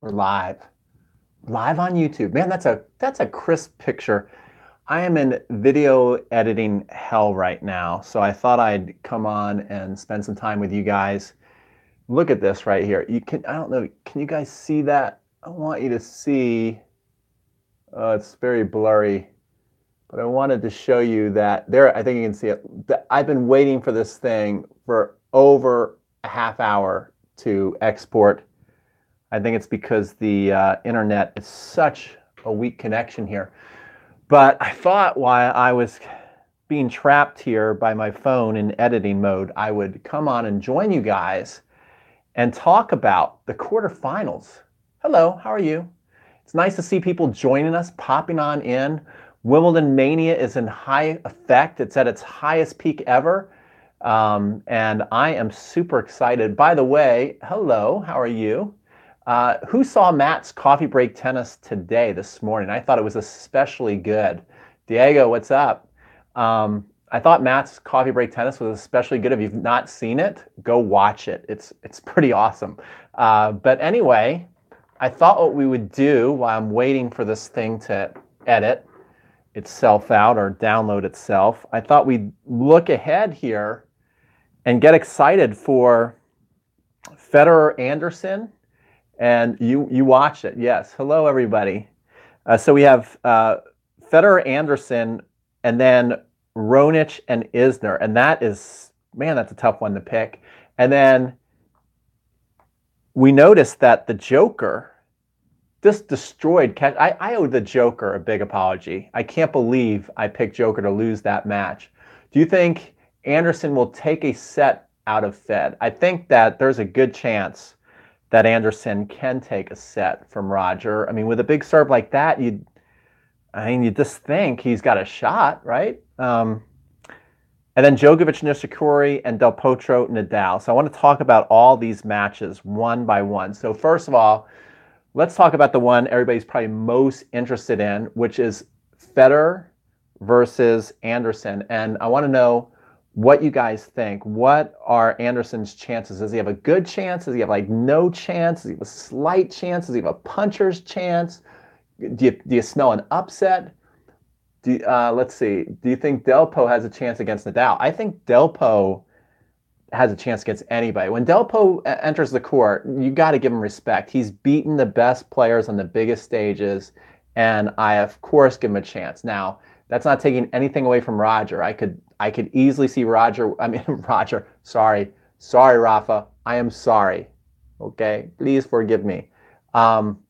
We're live on YouTube. Man, that's a crisp picture. I am in video editing hell right now, so I thought I'd come on and spend some time with you guys. Look at this right here. I don't know, can you guys see that? I want you to see, it's very blurry, but I wanted to show you that there, I think you can see it. I've been waiting for this thing for over a half hour to export. I think it's because the internet is such a weak connection here. But I thought while I was being trapped here by my phone in editing mode, I would come on and join you guys and talk about the quarterfinals. Hello, how are you? It's nice to see people joining us, popping on in. Wimbledon Mania is in high effect. It's at its highest peak ever. And I am super excited. By the way, hello, how are you? Who saw Matt's coffee break tennis today, this morning? I thought it was especially good. Diego, what's up? I thought Matt's coffee break tennis was especially good. If you've not seen it, go watch it. It's pretty awesome. But anyway, I thought what we would do while I'm waiting for this thing to edit itself out or download itself, I thought we'd look ahead here and get excited for Federer Anderson. And you watched it, yes. Hello, everybody. So we have Federer Anderson and then Raonic and Isne. And that is, man, that's a tough one to pick. And then we noticed that the Joker just destroyed. I owe the Joker a big apology. I can't believe I picked Joker to lose that match. Do you think Anderson will take a set out of Fed? I think that there's a good chance that Anderson can take a set from Roger. I mean, with a big serve like that, you just think he's got a shot, right? And then Djokovic, Nishikori, and Del Potro, Nadal. So I want to talk about all these matches one by one. So first of all, let's talk about the one everybody's probably most interested in, which is Federer versus Anderson. And I want to know what you guys think. What are Anderson's chances? Does he have a good chance? Does he have like no chance? Does he have a slight chance? Does he have a puncher's chance? Do you smell an upset? Let's see. Do you think Delpo has a chance against Nadal? I think Delpo has a chance against anybody. When Delpo enters the court, you got to give him respect. He's beaten the best players on the biggest stages, and I, of course, give him a chance. Now, that's not taking anything away from Roger. I could easily see Roger. I mean, Roger. Sorry, Rafa. I am sorry. Okay, please forgive me. Rafa.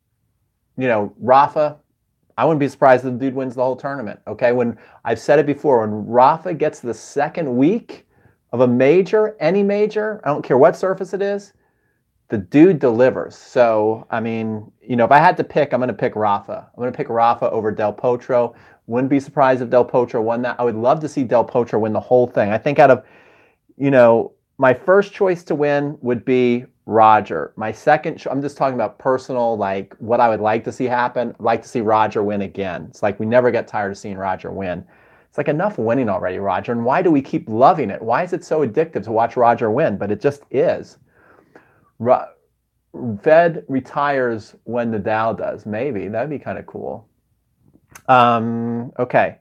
I wouldn't be surprised if the dude wins the whole tournament. Okay, when I've said it before, when Rafa gets the second week of a major, any major, I don't care what surface it is, the dude delivers. So, I mean, if I had to pick, I'm going to pick Rafa. I'm going to pick Rafa over Del Potro. Wouldn't be surprised if Del Potro won that. I would love to see Del Potro win the whole thing. I think out of, my first choice to win would be Roger. My second, I'm just talking about personal, like what I would like to see happen. I'd like to see Roger win again. It's like we never get tired of seeing Roger win. It's like enough winning already, Roger. And why do we keep loving it? Why is it so addictive to watch Roger win? But it just is. Fed retires when Nadal does. Maybe. That'd be kind of cool. Okay.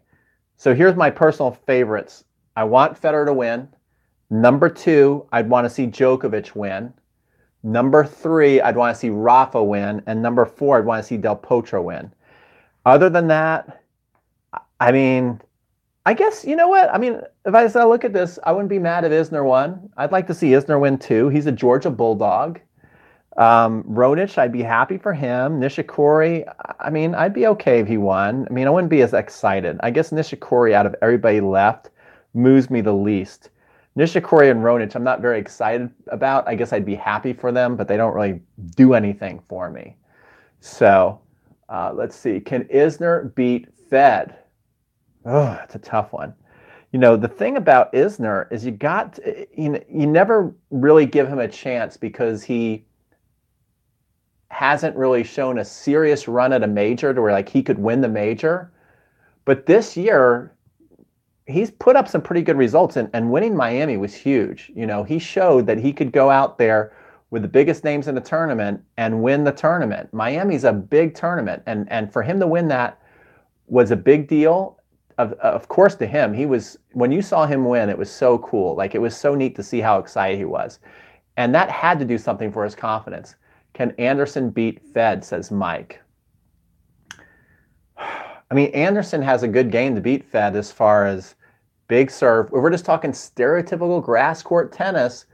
So here's my personal favorites. I want Federer to win. Number 2, I'd want to see Djokovic win. Number 3, I'd want to see Rafa win. And number 4, I'd want to see Del Potro win. Other than that, I mean, I guess, you know what? I mean, if I look at this, I wouldn't be mad if Isner won. I'd like to see Isner win too. He's a Georgia Bulldog. Raonic, I'd be happy for him. Nishikori, I mean, I'd be okay if he won. I mean, I wouldn't be as excited. I guess Nishikori, out of everybody left, moves me the least. Nishikori and Raonic, I'm not very excited about. I guess I'd be happy for them, but they don't really do anything for me. So, let's see. Can Isner beat Fed? Oh, that's a tough one. The thing about Isner is you never really give him a chance because he hasn't really shown a serious run at a major to where like he could win the major. But this year, he's put up some pretty good results, and winning Miami was huge. He showed that he could go out there with the biggest names in the tournament and win the tournament. Miami's a big tournament, and for him to win that was a big deal. Of course, to him, when you saw him win, it was so cool. Like, it was so neat to see how excited he was. And that had to do something for his confidence. Can Anderson beat Fed, says Mike. I mean, Anderson has a good game to beat Fed as far as big serve. If we're just talking stereotypical grass court tennis,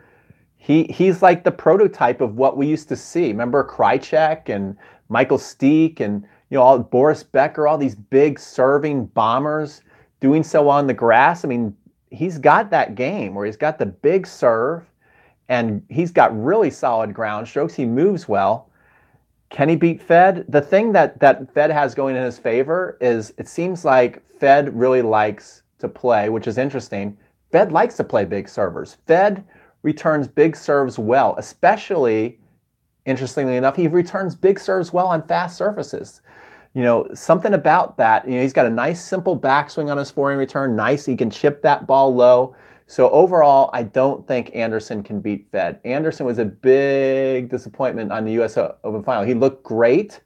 he's like the prototype of what we used to see. Remember Krajicek and Michael Steek and all Boris Becker, all these big serving bombers doing so on the grass. I mean, he's got that game where he's got the big serve and he's got really solid ground strokes. He moves well. Can he beat Fed? The thing that Fed has going in his favor is it seems like Fed really likes to play, which is interesting. Fed likes to play big servers. Fed returns big serves well, especially, interestingly enough, he returns big serves well on fast surfaces. Something about that. He's got a nice, simple backswing on his forehand return. Nice, he can chip that ball low. So overall, I don't think Anderson can beat Fed. Anderson was a big disappointment on the U.S. Open final. He looked great,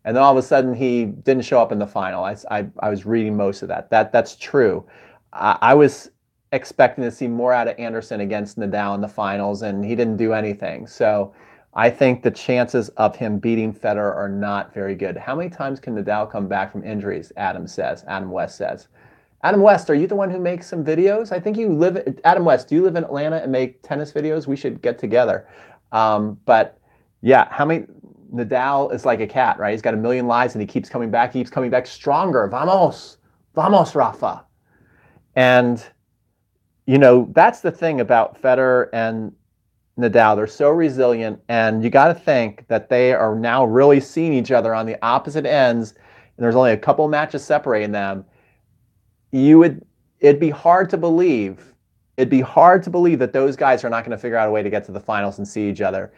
and then all of a sudden he didn't show up in the final. I was reading most of that. That's true. I was expecting to see more out of Anderson against Nadal in the finals, and he didn't do anything. So I think the chances of him beating Federer are not very good. How many times can Nadal come back from injuries? Adam West says. Adam West, are you the one who makes some videos? I think you live. Adam West, do you live in Atlanta and make tennis videos? We should get together. But yeah, Nadal is like a cat, right? He's got a million lives and he keeps coming back. He keeps coming back stronger. Vamos, Rafa. And that's the thing about Federer and Nadal. They're so resilient, and you got to think that they are now really seeing each other on the opposite ends, and there's only a couple matches separating them. It'd be hard to believe that those guys are not going to figure out a way to get to the finals and see each other.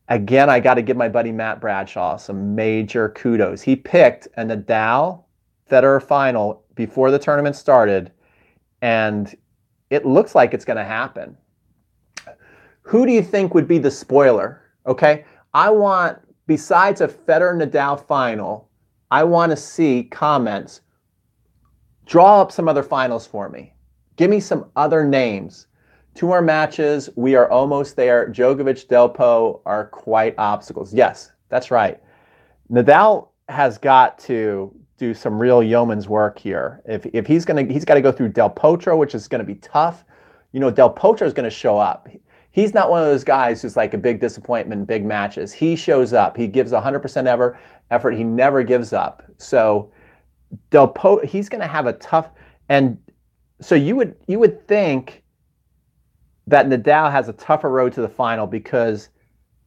Again, I got to give my buddy Matt Bradshaw some major kudos. He picked a Nadal-Federer final before the tournament started, and it looks like it's going to happen. Who do you think would be the spoiler? Okay, besides a Federer-Nadal final, I want to see comments. Draw up some other finals for me. Give me some other names. 2 more matches. We are almost there. Djokovic, Delpo are quite obstacles. Yes, that's right. Nadal has got to do some real yeoman's work here. If he's got to go through Del Potro, which is going to be tough. Del Potro is going to show up. He's not one of those guys who's like a big disappointment in big matches. He shows up. He gives 100% effort. He never gives up. So he's going to have a tough, and so you would think that Nadal has a tougher road to the final because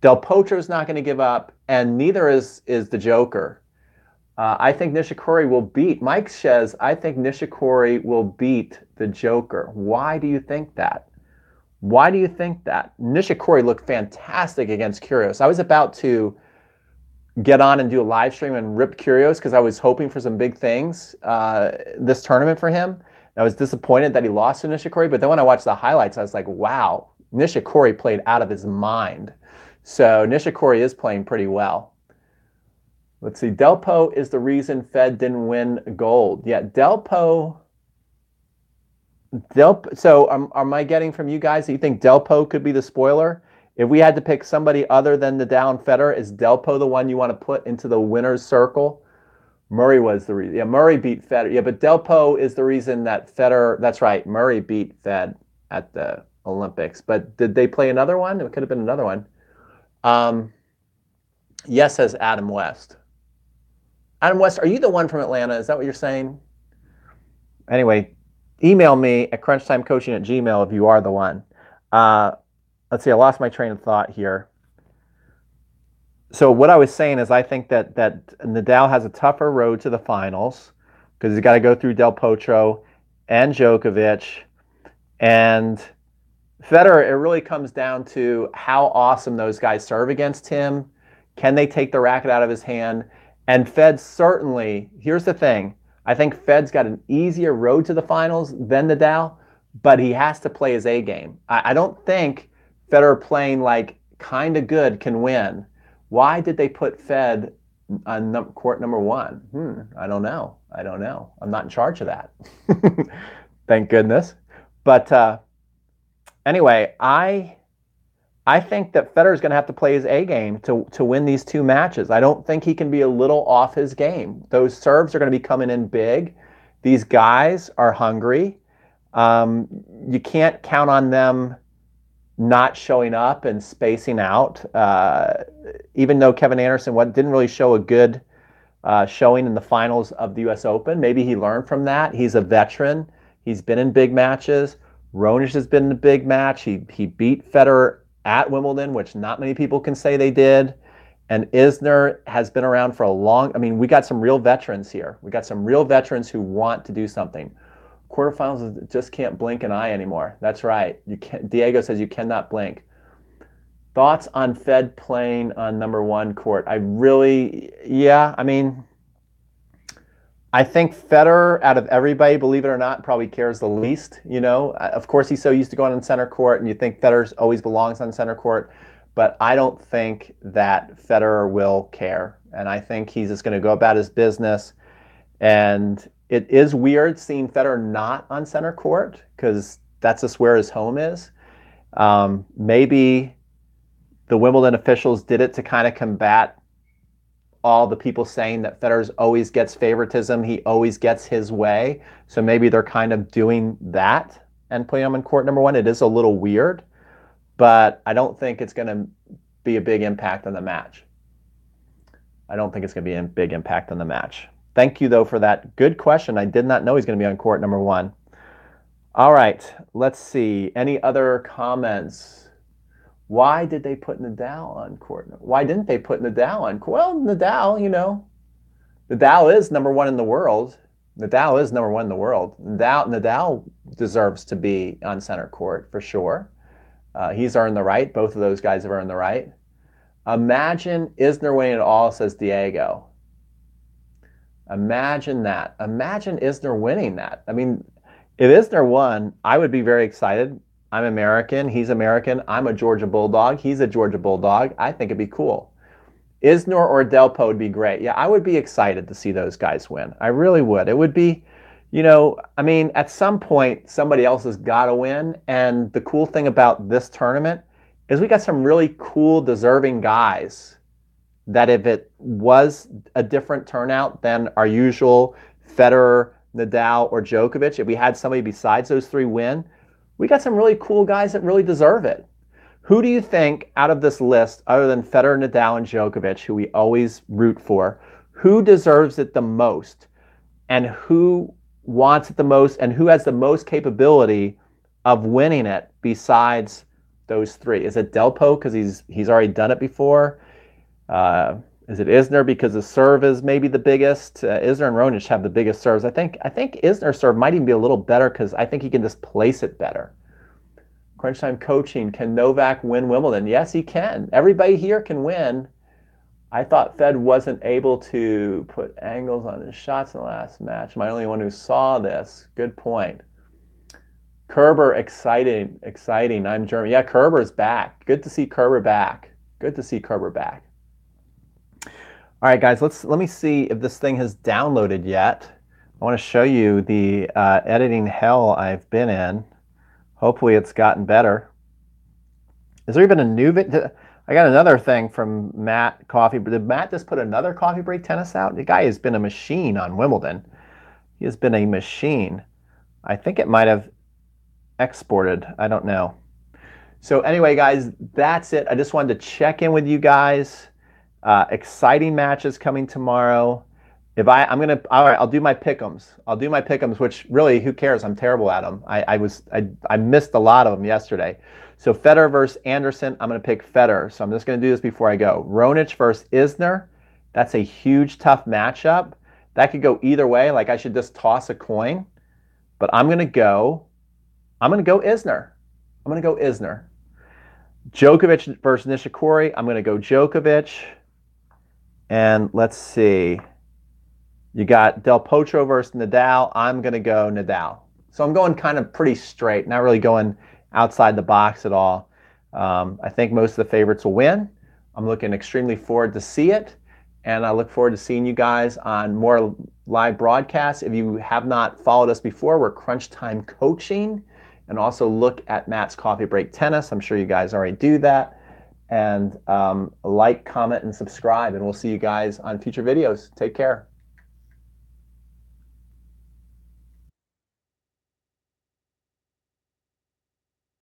Del Potro's not going to give up, and neither is the Joker. I think Nishikori will beat. Mike says, I think Nishikori will beat the Joker. Why do you think that? Why do you think that? Nishikori looked fantastic against Kyrgios. I was about to get on and do a live stream and rip Kyrgios because I was hoping for some big things this tournament for him. I was disappointed that he lost to Nishikori, but then when I watched the highlights, I was like, wow, Nishikori played out of his mind. So Nishikori is playing pretty well. Let's see, Delpo is the reason Fed didn't win gold. Yeah, Delpo. So am I getting from you guys that you think Delpo could be the spoiler? If we had to pick somebody other than Nadal and Federer, is Delpo the one you want to put into the winner's circle? Murray was the reason. Yeah, Murray beat Federer. Yeah, but Delpo is the reason that Federer, that's right, Murray beat Fed at the Olympics. But did they play another one? It could have been another one. Yes, says Adam West. Adam West, are you the one from Atlanta? Is that what you're saying? Anyway, email me at crunchtimecoaching@gmail.com if you are the one. Let's see, I lost my train of thought here. So what I was saying is I think that Nadal has a tougher road to the finals because he's got to go through Del Potro and Djokovic. And Federer, it really comes down to how awesome those guys serve against him. Can they take the racket out of his hand? And Fed certainly, here's the thing, I think Fed's got an easier road to the finals than Nadal, but he has to play his A game. I don't think Federer playing like kind of good can win. Why did they put Fed on court number one? I don't know. I don't know. I'm not in charge of that. Thank goodness. But anyway, I think that Federer is going to have to play his A game to win these two matches. I don't think he can be a little off his game. Those serves are going to be coming in big. These guys are hungry. You can't count on them not showing up and spacing out. Even though Kevin Anderson didn't really show a good showing in the finals of the U.S. Open, maybe he learned from that. He's a veteran. He's been in big matches. Raonic has been in a big match. He beat Federer at Wimbledon, which not many people can say they did. And Isner has been around for a long. I mean, we got some real veterans here. We got some real veterans who want to do something. Quarterfinals just can't blink an eye anymore. That's right. You can't. Diego says you cannot blink. Thoughts on Fed playing on number one court? I mean, I think Federer, out of everybody, believe it or not, probably cares the least. You know, of course, he's so used to going on center court, and you think Federer always belongs on center court. But I don't think that Federer will care. And I think he's just going to go about his business. And it is weird seeing Federer not on center court because that's just where his home is. Maybe the Wimbledon officials did it to kind of combat all the people saying that Federer always gets favoritism. He always gets his way. So maybe they're kind of doing that and putting him in court number one. It is a little weird, but I don't think it's going to be a big impact on the match. I don't think it's going to be a big impact on the match. Thank you, though, for that good question. I did not know he's going to be on court number one. All right, let's see. Any other comments? Why did they put Nadal on court? Why didn't they put Nadal on court? Well, Nadal, you know, Nadal is number one in the world. Nadal is number one in the world. Nadal deserves to be on center court for sure. He's earned the right. Both of those guys have earned the right. Imagine Isner winning it all, says Diego. Imagine that. Imagine Isner winning that. I mean, if Isner won, I would be very excited. I'm American. He's American. I'm a Georgia Bulldog. He's a Georgia Bulldog. I think it'd be cool. Isner or Delpo would be great. Yeah, I would be excited to see those guys win. I really would. It would be, you know, I mean, at some point, somebody else has got to win. And the cool thing about this tournament is we got some really cool, deserving guys that if it was a different turnout than our usual Federer, Nadal, or Djokovic, if we had somebody besides those three win, we got some really cool guys that really deserve it. Who do you think out of this list, other than Federer, Nadal, and Djokovic, who we always root for, who deserves it the most? And who wants it the most? And who has the most capability of winning it besides those three? Is it Delpo because he's already done it before? Is it Isner because the serve is maybe the biggest? Isner and Raonic have the biggest serves. I think Isner's serve might even be a little better because I think he can just place it better. Crunch Time Coaching, can Novak win Wimbledon? Yes, he can. Everybody here can win. I thought Fed wasn't able to put angles on his shots in the last match. Am I the only one who saw this? Good point. Kerber, exciting. I'm German. Yeah, Kerber's back. Good to see Kerber back. Good to see Kerber back. All right, guys, let me see if this thing has downloaded yet. I want to show you the editing hell I've been in. Hopefully it's gotten better. Is there even a new video? I got another thing from Matt Coffee. Did Matt just put another Coffee Break Tennis out? The guy has been a machine on Wimbledon. He has been a machine. I think it might have exported. I don't know. So anyway, guys, that's it. I just wanted to check in with you guys. Exciting matches coming tomorrow. All right, I'll do my pick'ems. I'll do my pick'ems, which really, who cares? I'm terrible at them. I missed a lot of them yesterday. So Federer versus Anderson, I'm going to pick Federer. So I'm just going to do this before I go. Raonic versus Isner. That's a huge, tough matchup. That could go either way. Like I should just toss a coin. But I'm going to go Isner. I'm going to go Isner. Djokovic versus Nishikori. I'm going to go Djokovic. And let's see. You got Del Potro versus Nadal. I'm going to go Nadal. So I'm going kind of pretty straight, not really going outside the box at all. I think most of the favorites will win. I'm looking extremely forward to see it, and I look forward to seeing you guys on more live broadcasts. If you have not followed us before, we're Crunch Time Coaching, and also look at Matt's Coffee Break Tennis. I'm sure you guys already do that. And like, comment, and subscribe, and we'll see you guys on future videos. Take care.